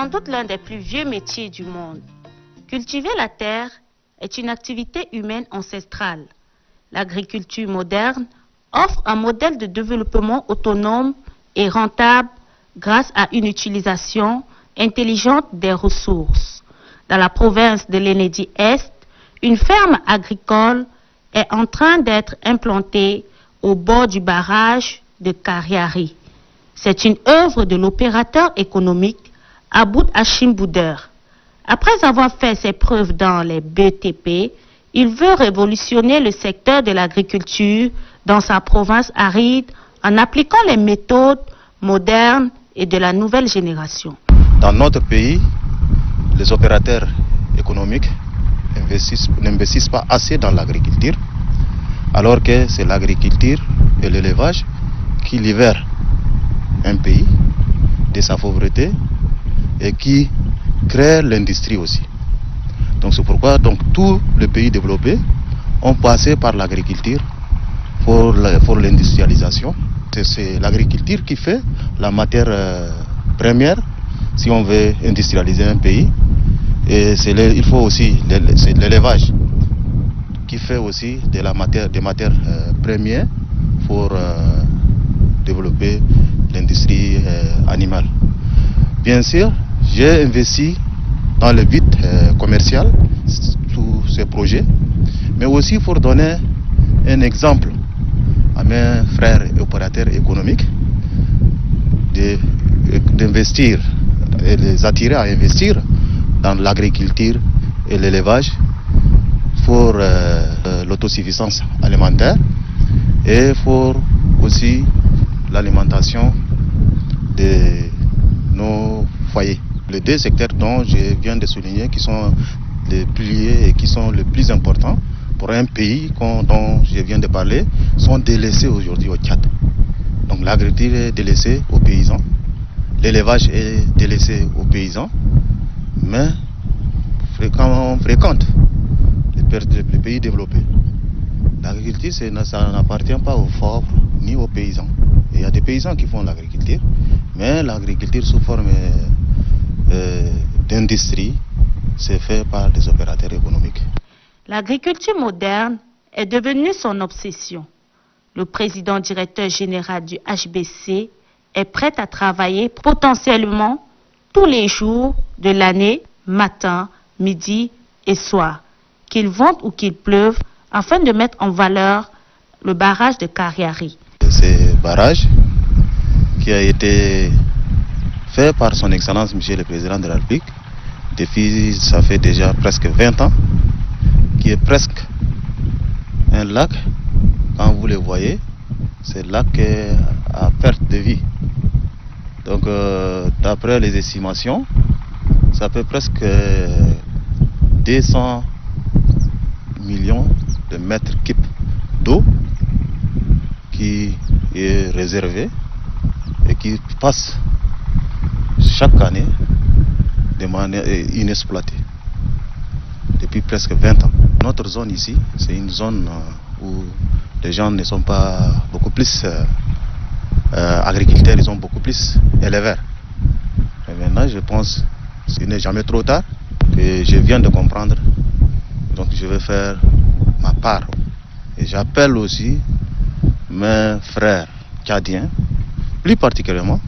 sans doute l'un des plus vieux métiers du monde. Cultiver la terre est une activité humaine ancestrale. L'agriculture moderne offre un modèle de développement autonome et rentable grâce à une utilisation intelligente des ressources. Dans la province de l'Enedi-Est, une ferme agricole est en train d'être implantée au bord du barrage de Kariari. C'est une œuvre de l'opérateur économique Aboud Hachim Bouder. Après avoir fait ses preuves dans les BTP, il veut révolutionner le secteur de l'agriculture dans sa province aride en appliquant les méthodes modernes et de la nouvelle génération. Dans notre pays, les opérateurs économiques n'investissent pas assez dans l'agriculture, alors que c'est l'agriculture et l'élevage qui libèrent un pays de sa pauvreté et qui créent l'industrie aussi. Donc c'est pourquoi tous les pays développés ont passé par l'agriculture pour l'industrialisation. C'est l'agriculture qui fait la matière première si on veut industrialiser un pays. Et il faut aussi l'élevage qui fait aussi des matières premières pour développer l'industrie animale. Bien sûr, j'ai investi dans le but commercial tous ces projets, mais aussi pour donner un exemple à mes frères et opérateurs économiques d'investir et les attirer à investir dans l'agriculture et l'élevage pour l'autosuffisance alimentaire et pour aussi l'alimentation de nos foyers. Les deux secteurs dont je viens de souligner qui sont les piliers et qui sont les plus importants pour un pays dont je viens de parler sont délaissés aujourd'hui au Tchad. Donc l'agriculture est délaissée aux paysans, l'élevage est délaissé aux paysans, mais quand on fréquente les pays développés, l'agriculture ça n'appartient pas aux pauvres ni aux paysans. Il y a des paysans qui font l'agriculture, mais l'agriculture sous forme d'industrie, c'est fait par des opérateurs économiques. L'agriculture moderne est devenue son obsession. Le président directeur général du HBC est prêt à travailler potentiellement tous les jours de l'année, matin, midi et soir, qu'il vente ou qu'il pleuve, afin de mettre en valeur le barrage de Kariari. Ce barrage qui a été fait par son Excellence Monsieur le Président de la République, depuis ça fait déjà presque 20 ans, qui est presque un lac. Quand vous le voyez, c'est un lac à perte de vie. Donc d'après les estimations, ça fait presque 200 millions de mètres cubes d'eau qui est réservé et qui passe chaque année de manière inexploitée depuis presque 20 ans. Notre zone ici, c'est une zone où les gens ne sont pas beaucoup plus agriculteurs, ils sont beaucoup plus éleveurs. Et maintenant, je pense que ce n'est jamais trop tard, que je viens de comprendre. Donc je vais faire ma part. Et j'appelle aussi mes frères tchadiens, plus particulièrement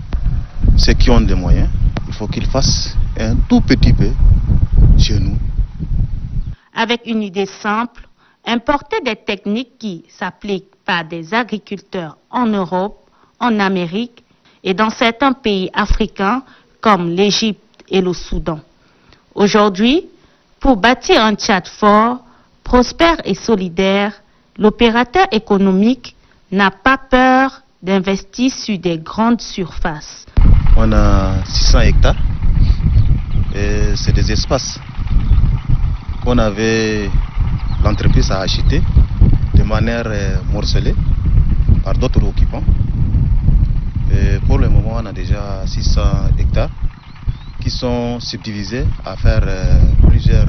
ceux qui ont des moyens, il faut qu'ils fassent un tout petit peu chez nous. Avec une idée simple, importer des techniques qui s'appliquent par des agriculteurs en Europe, en Amérique et dans certains pays africains comme l'Égypte et le Soudan. Aujourd'hui, pour bâtir un Tchad fort, prospère et solidaire, l'opérateur économique n'a pas peur d'investir sur des grandes surfaces. On a 600 hectares et c'est des espaces qu'on avait, l'entreprise a acheté de manière morcelée par d'autres occupants. Et pour le moment, on a déjà 600 hectares qui sont subdivisés à faire plusieurs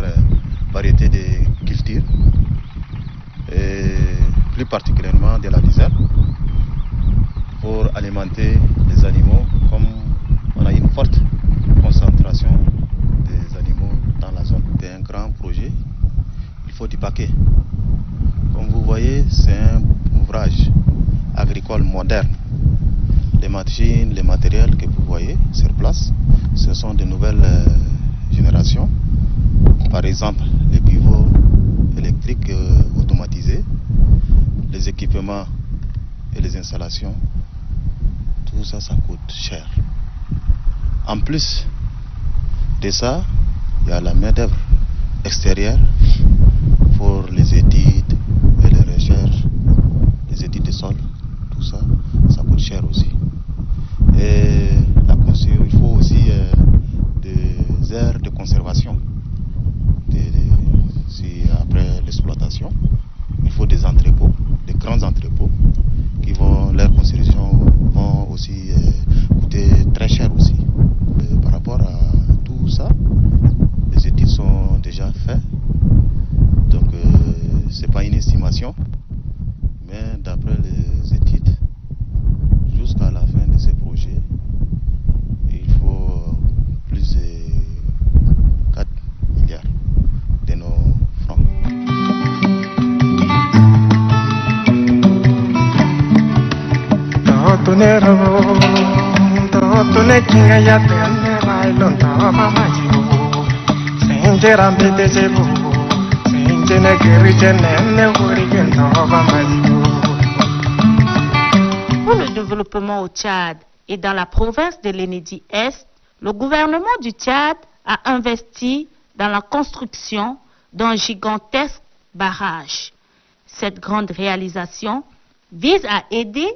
variétés de cultures, et plus particulièrement de la lizard, pour alimenter les animaux, comme on a une forte concentration concentration des animaux dans la zone. C'est un grand projet, il faut du paquet. Comme vous voyez, c'est un ouvrage agricole moderne. Les machines, les matériels que vous voyez sur place, ce sont de nouvelles générations. Par exemple, les pivots électriques automatisés, les équipements et les installations, tout ça, ça coûte cher. En plus de ça, il y a la main-d'œuvre extérieure pour les études et les recherches, les études de sol, tout ça, ça coûte cher aussi. Et il faut aussi des aires de conservation. Après l'exploitation, il faut des entrepôts, des grands entrepôts, qui vont, leur construction vont aussi coûter très cher aussi. Par rapport à tout ça, les études sont déjà faites, donc c'est pas une estimation, mais d'après les études, jusqu'à la fin de ces projets, il faut plus de 4 milliards de nos francs. Pour le développement au Tchad et dans la province de l'Enedi-Est, le gouvernement du Tchad a investi dans la construction d'un gigantesque barrage. Cette grande réalisation vise à aider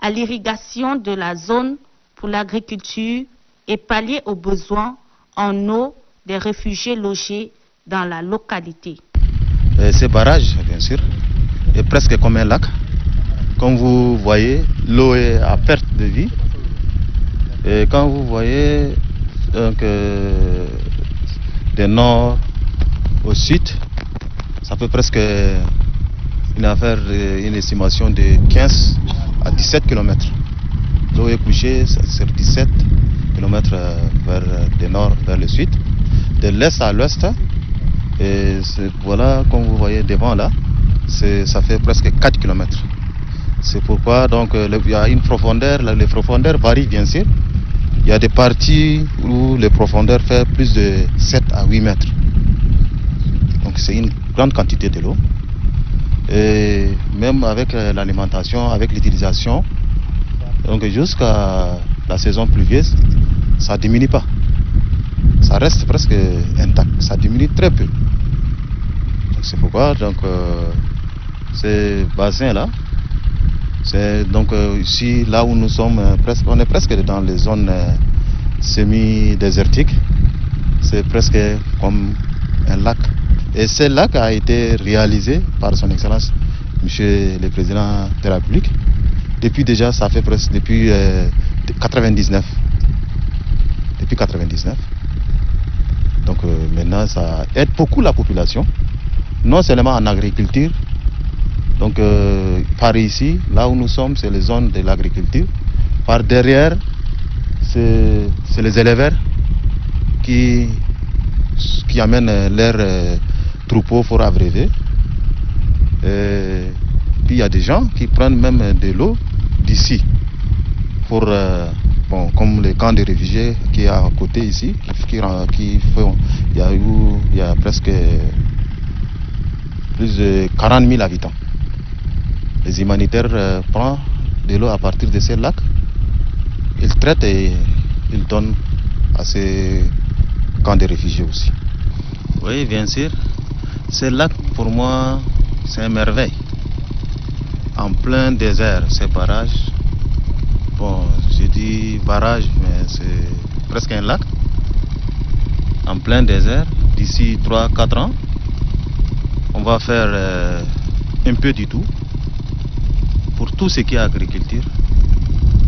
à l'irrigation de la zone pour l'agriculture et pallier aux besoins en eau des réfugiés logés dans la localité. Ce barrage, bien sûr, est presque comme un lac. Comme vous voyez, l'eau est à perte de vue. Et quand vous voyez donc, du nord au sud, ça fait presque une estimation de 15 à 17 km. L'eau est couchée sur 17 km du nord vers le sud, de l'est à l'ouest. Et voilà, comme vous voyez devant là, ça fait presque 4 km. C'est pourquoi donc, il y a une profondeur, les profondeurs varient bien sûr. Il y a des parties où les profondeurs font plus de 7 à 8 mètres. Donc c'est une grande quantité de l'eau. Et même avec l'alimentation, avec l'utilisation, donc jusqu'à la saison pluvieuse, ça ne diminue pas. Ça reste presque intact, ça diminue très peu. C'est pourquoi donc, ces bassins-là, c'est donc ici, là où nous sommes, on est presque dans les zones semi-désertiques. C'est presque comme un lac. Et ce lac a été réalisé par son Excellence, Monsieur le Président de la République. Depuis déjà, ça fait presque depuis 99. Depuis 99. Donc maintenant, ça aide beaucoup la population, non seulement en agriculture. Donc par ici, là où nous sommes, c'est les zones de l'agriculture. Par derrière, c'est les éleveurs qui amènent leurs troupeaux pour abreuver. Puis il y a des gens qui prennent même de l'eau d'ici pour comme le camp de réfugiés qui est à côté ici, il y a presque plus de 40 000 habitants. Les humanitaires prennent de l'eau à partir de ces lacs, ils traitent et ils donnent à ces camps de réfugiés aussi. Oui, bien sûr. Ces lacs, pour moi, c'est une merveille. En plein désert, ces barrages. Bon, je dis barrage, mais c'est presque un lac. En plein désert, d'ici 3-4 ans, on va faire un peu du tout pour tout ce qui est agriculture.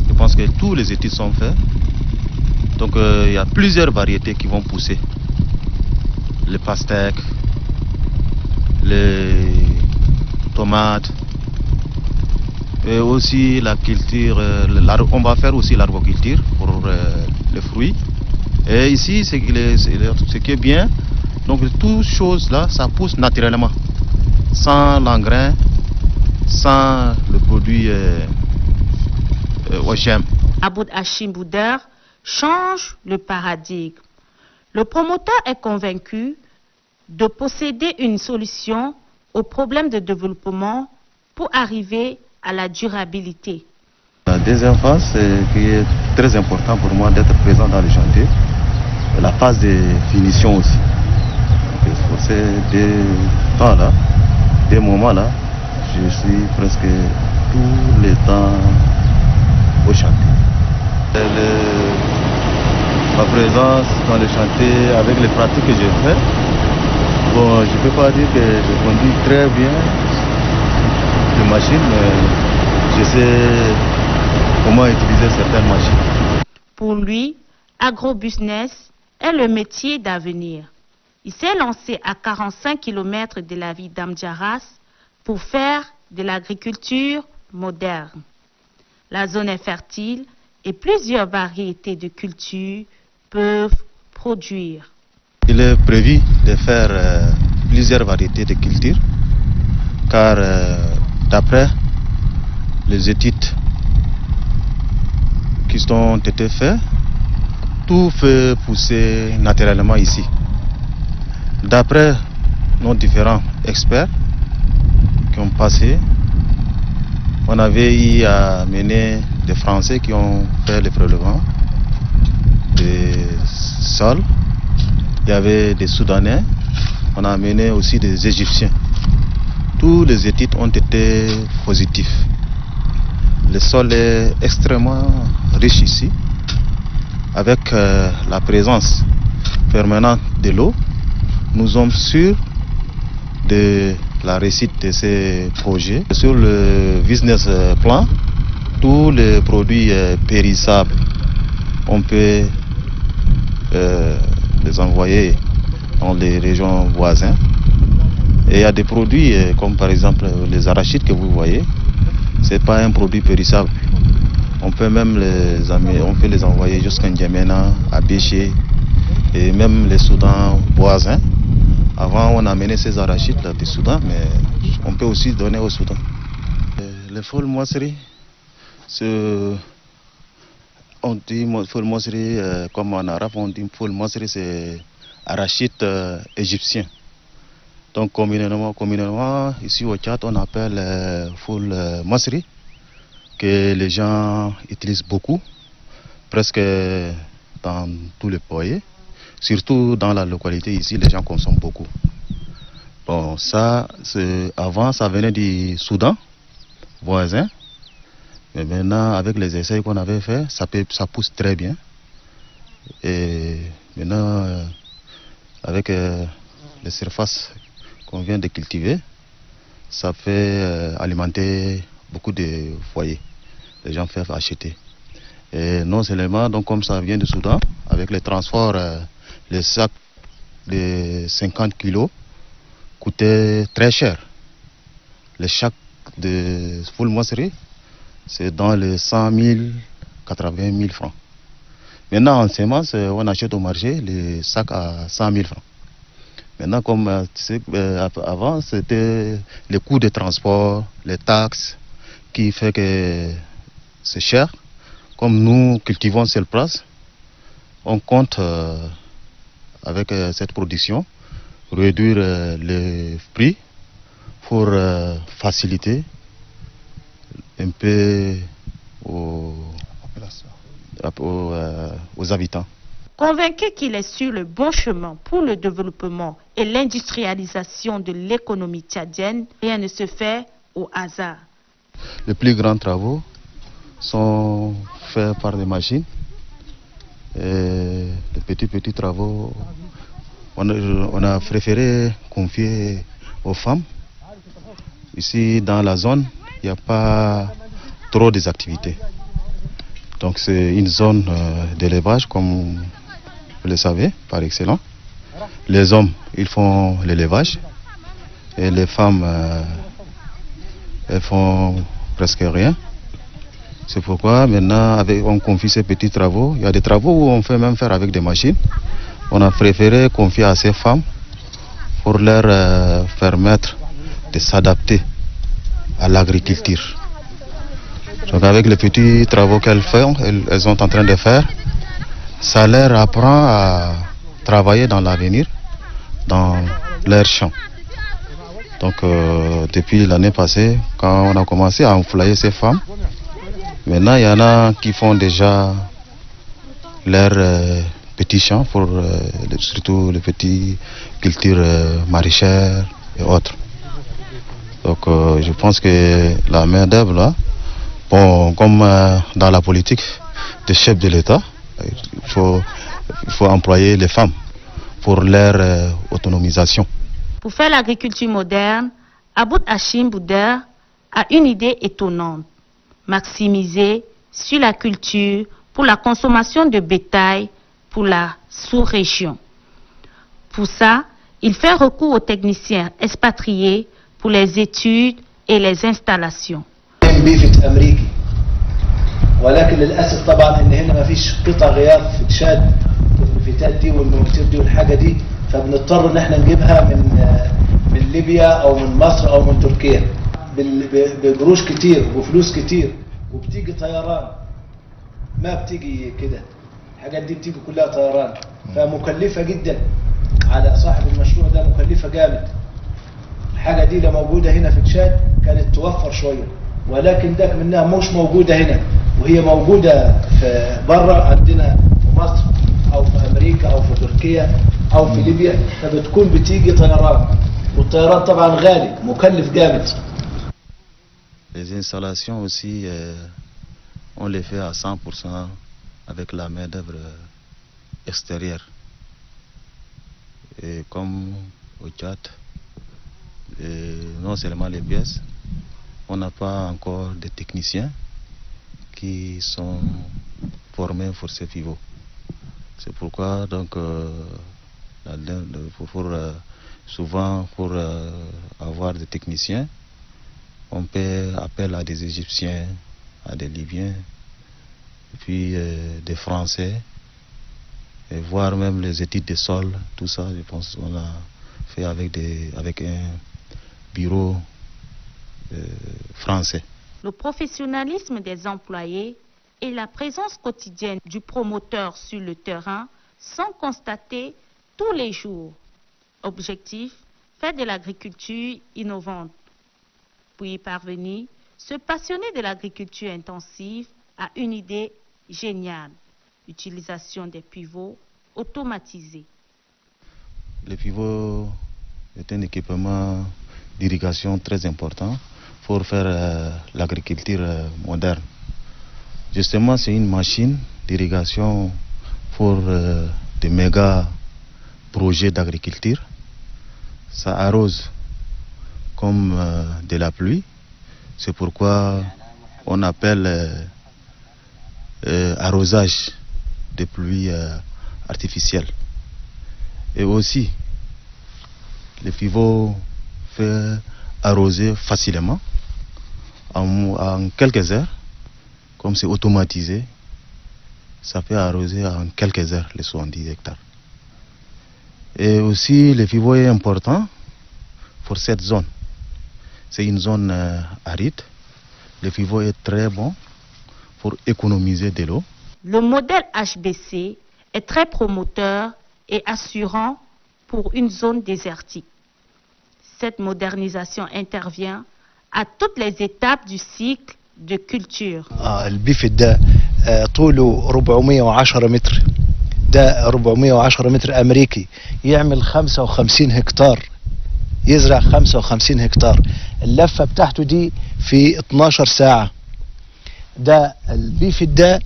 Je pense que tous les études sont faites. Donc il y a plusieurs variétés qui vont pousser. Les pastèques, les tomates, et aussi la culture, on va faire aussi l'arboriculture pour les fruits. Et ici, ce qui est bien, donc toutes choses là, ça pousse naturellement, sans l'engrais, sans le produit OGM. Aboud Hachim Bouder change le paradigme. Le promoteur est convaincu de posséder une solution aux problèmes de développement pour arriver à la durabilité. La deuxième phase, qui est très important pour moi d'être présent dans le chantier, la phase de finition aussi. Pour ces deux temps-là, des moments-là, je suis presque tout le temps au chantier. Ma présence dans le chantier avec les pratiques que j'ai faites, bon, je ne peux pas dire que je conduis très bien les machines, mais je sais comment utiliser certaines machines. Pour lui, agrobusiness est le métier d'avenir. Il s'est lancé à 45 km de la ville d'Amdjaras pour faire de l'agriculture moderne. La zone est fertile et plusieurs variétés de cultures peuvent produire. Il est prévu de faire plusieurs variétés de cultures, car d'après les études qui ont été faites, tout fait pousser naturellement ici. D'après nos différents experts qui ont passé, on avait eu à mener des Français qui ont fait le prélèvement des sols. Il y avait des Soudanais, on a amené aussi des Égyptiens. Tous les études ont été positifs. Le sol est extrêmement riche ici, avec la présence permanente de l'eau. Nous sommes sûrs de la réussite de ces projets. Sur le business plan, tous les produits périssables, on peut les envoyer dans les régions voisines. Et il y a des produits comme par exemple les arachides que vous voyez, c'est pas un produit périssable. On peut même les envoyer jusqu'à N'Djamena, à Béché et même les Soudans voisins. Avant, on amenait ces arachides là, du Soudan, mais on peut aussi donner au Soudan. Les fol moisseries, on dit fol moisserie, comme en arabe, on dit fol moisserie, c'est arachide égyptien. Donc communément, ici au Tchad, on appelle fol moisserie, que les gens utilisent beaucoup, presque dans tous les foyers. Surtout dans la localité ici, les gens consomment beaucoup. Bon, ça, avant, ça venait du Soudan voisin. Mais maintenant, avec les essais qu'on avait fait, ça pousse très bien. Et maintenant, avec les surfaces qu'on vient de cultiver, ça fait alimenter beaucoup de foyers. Les gens peuvent acheter. Et non seulement, donc comme ça vient du Soudan, avec les transports, les sacs de 50 kilos coûtaient très cher. Les sacs de full moisserie, c'est dans les 100 000, 80 000 francs. Maintenant, en semences, on achète au marché les sacs à 100 000 francs. Maintenant, comme avant, c'était les coûts de transport, les taxes, qui fait que c'est cher. Comme nous cultivons sur place, on compte avec cette production réduire les prix pour faciliter un peu aux habitants. Convaincu qu'il est sur le bon chemin pour le développement et l'industrialisation de l'économie tchadienne, rien ne se fait au hasard. Les plus grands travaux sont faits par des machines. Et les petits travaux, on a préféré confier aux femmes. Ici, dans la zone, il n'y a pas trop d'activités. Donc c'est une zone d'élevage, comme vous le savez, par excellence. Les hommes, ils font l'élevage. Et les femmes, elles font presque rien. C'est pourquoi maintenant on confie ces petits travaux. Il y a des travaux où on fait même faire avec des machines. On a préféré confier à ces femmes pour leur permettre de s'adapter à l'agriculture. Donc avec les petits travaux qu'elles font, elles sont en train de faire, ça leur apprend à travailler dans l'avenir, dans leur champ. Donc depuis l'année passée, quand on a commencé à employer ces femmes, maintenant il y en a qui font déjà leurs petits champs pour surtout les petites cultures maraîchères et autres. Donc je pense que la main d'œuvre là, bon, comme dans la politique des chefs de l'État, il faut employer les femmes pour leur autonomisation. Pour faire l'agriculture moderne, Aboud Hachim Bouder a une idée étonnante. Maximiser sur la culture pour la consommation de bétail pour la sous-région. Pour ça, il fait recours aux techniciens expatriés pour les études et les installations. ولكن للاسف طبعا ان هنا ما فيش قطع غيار في تشاد الفتات دي والمواتير دي والحاجه دي، فبنضطر ان احنا نجيبها من ليبيا او من مصر او من تركيا بقروش كتير وفلوس كتير، وبتيجي طيران، ما بتيجي كده، الحاجات دي بتيجي كلها طيران، فمكلفه جدا على صاحب المشروع ده، مكلفه جامد. الحاجه دي لو موجوده هنا في تشاد كانت توفر شويه، ولكن ده منها مش موجوده هنا، وهي موجوده في بره عندنا في مصر او في امريكا او في تركيا او في ليبيا، فبتكون بتيجي طيران، والطيران طبعا غالي مكلف جامد. Les installations aussi, on les fait à 100% avec la main d'œuvre extérieure. Et comme au Tchad, non seulement les pièces, on n'a pas encore de techniciens qui sont formés pour ces pivots. C'est pourquoi donc souvent pour avoir des techniciens, on fait appel à des Égyptiens, à des Libyens, et puis des Français, et voire même les études des sols, tout ça, je pense qu'on a fait avec un bureau français. Le professionnalisme des employés et la présence quotidienne du promoteur sur le terrain sont constatés tous les jours. Objectif, faire de l'agriculture innovante. Pour y parvenir, ce passionné de l'agriculture intensive a une idée géniale, l'utilisation des pivots automatisés. Le pivot est un équipement d'irrigation très important pour faire l'agriculture moderne. Justement, c'est une machine d'irrigation pour des méga projets d'agriculture. Ça arrose comme de la pluie. C'est pourquoi on appelle arrosage de pluie artificielle. Et aussi, le pivot fait arroser facilement en quelques heures. Comme c'est automatisé, ça peut arroser en quelques heures les 70 hectares. Et aussi, le pivot est important pour cette zone. C'est une zone aride. Le pivot est très bon pour économiser de l'eau. Le modèle HBC est très promoteur et assurant pour une zone désertique. Cette modernisation intervient à toutes les étapes du cycle de culture. البيفت ده طوله 410 متر، ده 410 متر أمريكي، يعمل 55 هكتار، يزرع 55 هكتار. اللفة بتاعته دي في 12 ساعة. ده البيفت ده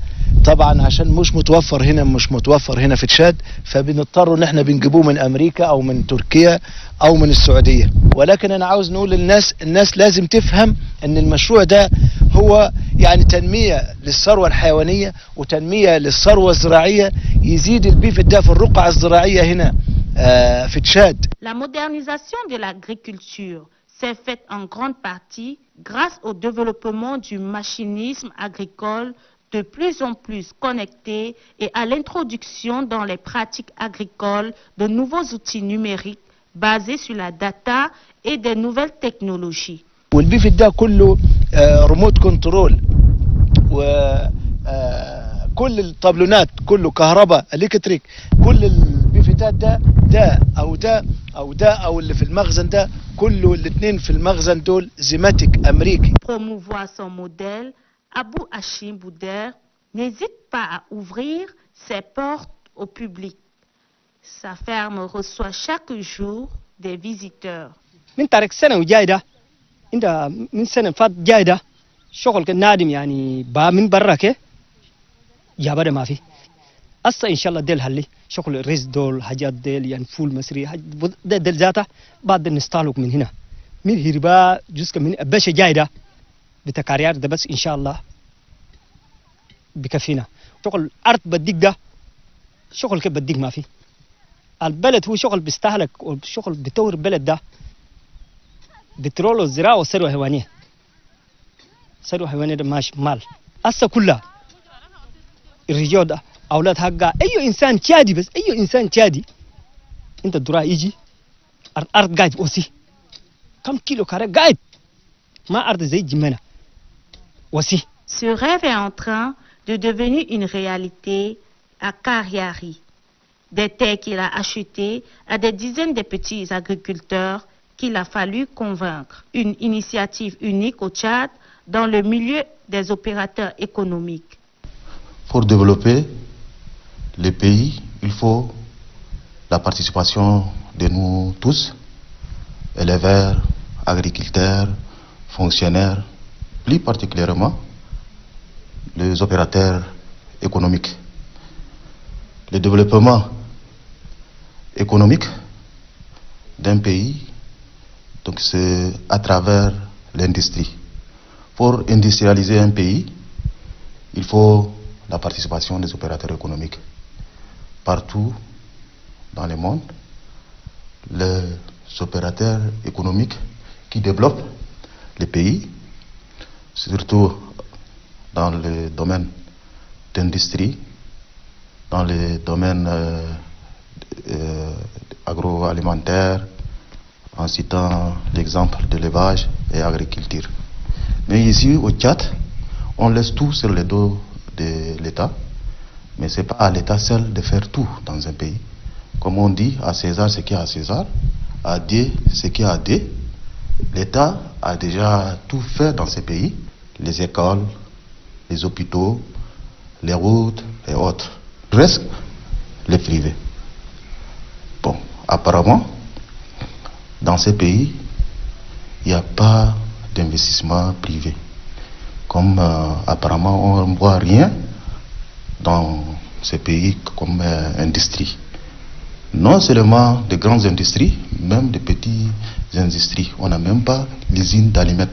طبعا عشان مش متوفر هنا في تشاد، فبنضطر ان احنا بنجيبوه من امريكا او من تركيا او من السعودية. ولكن انا عاوز نقول للناس لازم تفهم ان المشروع ده هو يعني تنمية للثروة الحيوانية وتنمية للثروة الزراعية، يزيد البيفت ده في الرقعة الزراعية هنا في تشاد. La modernisation de l'agriculture s'est faite en grande partie grâce au développement du machinisme agricole de plus en plus connecté et à l'introduction dans les pratiques agricoles de nouveaux outils numériques basés sur la data et des nouvelles technologies. والبيفت ده كله ريموت كنترول وكل الطابلونات كله كهرباء الكتريك كل البيفتات ده او اللي في المخزن ده كله الاثنين في المخزن دول زيماتيك امريكي. Promouvoir son modèle, Abou Hachim Bouder n'hésite pas à ouvrir ses portes au public. Sa ferme reçoit chaque jour des visiteurs. من تارك سنة وجايدة انت من سنة فات جايدة شغل كنادم يعني با من برا جابر ما في أصلا إن شاء الله ديل هاللي شغل الرز دول حاجات ديل يعني فول مصري ديل ذاته بعد نستعلق من هنا من هربا جزء من بش جايدة بتكاريات ده بس إن شاء الله بكفينا شغل أرض بديك ده شغل كيف بديك ما في البلد هو شغل بيستهلك وشغل بتطور البلد ده بترول والزراعة والثروة الحيوانية ثروة حيوانية ده ماشي مال أصلا كلها الرجال ده أولاد حقا أي إنسان تشادي بس أي إنسان تشادي أنت الدراء يجي الأرض قاعد وسي كم كيلو كاري قاعد ما أرض زي جمنا وسي. Ce rêve est en train de devenir une réalité à Kariari. Des terres qu'il a achetées à des dizaines de petits agriculteurs qu'il a fallu convaincre. Une initiative unique au Tchad dans le milieu des opérateurs économiques. Pour développer le pays, il faut la participation de nous tous, éleveurs, agriculteurs, fonctionnaires, plus particulièrement les opérateurs économiques. Le développement économique d'un pays, donc c'est à travers l'industrie. Pour industrialiser un pays, il faut la participation des opérateurs économiques. Partout dans le monde, les opérateurs économiques qui développent les pays, surtout dans le domaine d'industrie, dans les domaines agroalimentaires, en citant l'exemple de l'élevage et agriculture. Mais ici au Tchad, on laisse tout sur le dos de l'État, mais ce n'est pas à l'État seul de faire tout dans un pays. Comme on dit, à César ce qui est à César, à Dieu ce qui est à Dieu. L'État a déjà tout fait dans ces pays, les écoles, les hôpitaux, les routes et autres. Reste les privés. Bon, apparemment, dans ces pays, il n'y a pas d'investissement privé. Comme apparemment on ne voit rien dans ces pays comme industrie. Non seulement de grandes industries, même de petites industries. On n'a même pas l'usine d'aliments.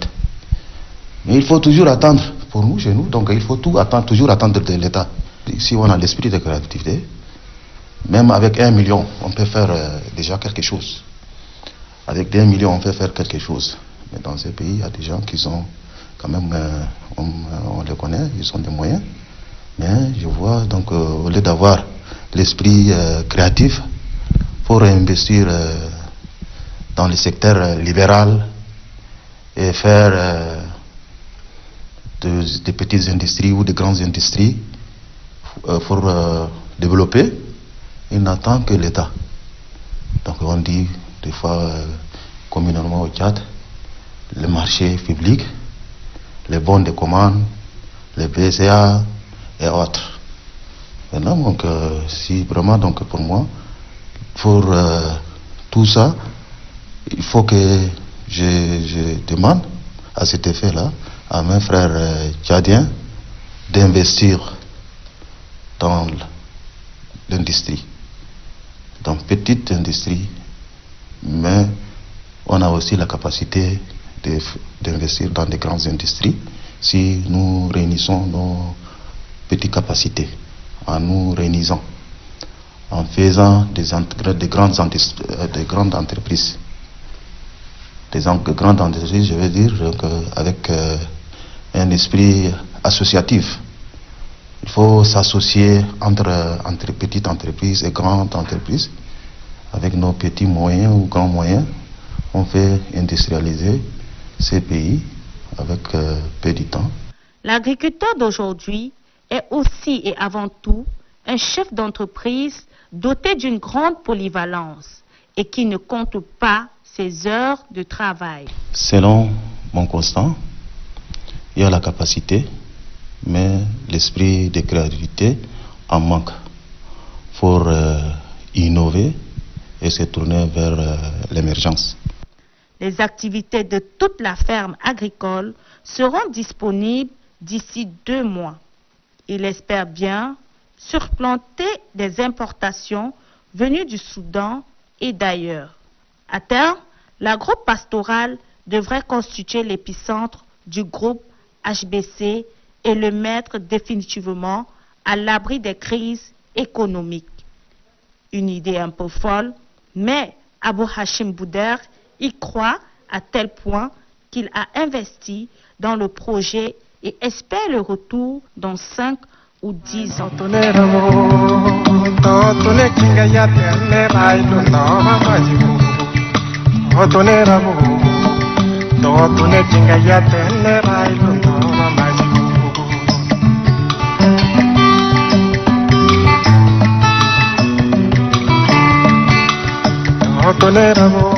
Mais il faut toujours attendre, pour nous, chez nous, donc il faut tout attendre, toujours attendre de l'État. Si on a l'esprit de créativité, même avec 1 million, on peut faire déjà quelque chose. Avec 1 million, on peut faire quelque chose. Mais dans ces pays, il y a des gens qui sont quand même, on les connaît, ils ont des moyens. Mais je vois, donc, au lieu d'avoir l'esprit créatif pour investir dans le secteur libéral et faire des petites industries ou de grandes industries pour développer, il n'attend que l'État. Donc on dit des fois communément au Tchad, le marché public, les bons de commande, les BCA et autres. Maintenant, donc, si vraiment, donc pour moi, pour tout ça, il faut que je demande à cet effet-là à mes frères tchadiens d'investir dans l'industrie, dans petite industrie, mais on a aussi la capacité d'investir dans des grandes industries si nous réunissons nos petites capacités, en nous réunissant, en faisant des grandes entreprises. des grandes entreprises, je veux dire, donc, avec un esprit associatif. Il faut s'associer entre petites entreprises et grandes entreprises. Avec nos petits moyens ou grands moyens, on fait industrialiser ces pays avec peu de temps. L'agriculteur d'aujourd'hui est aussi et avant tout un chef d'entreprise doté d'une grande polyvalence et qui ne compte pas ses heures de travail. Selon mon constat, il y a la capacité, mais l'esprit de créativité en manque. Pour innover et se tourner vers l'émergence. Les activités de toute la ferme agricole seront disponibles d'ici 2 mois. Il espère bien surplanter des importations venues du Soudan et d'ailleurs. À terme, l'agro-pastoral devrait constituer l'épicentre du groupe HBC et le mettre définitivement à l'abri des crises économiques. Une idée un peu folle, mais Abou Hachim Bouder y croit à tel point qu'il a investi dans le projet et espère le retour dans 5 ou 10 ans. Toleramos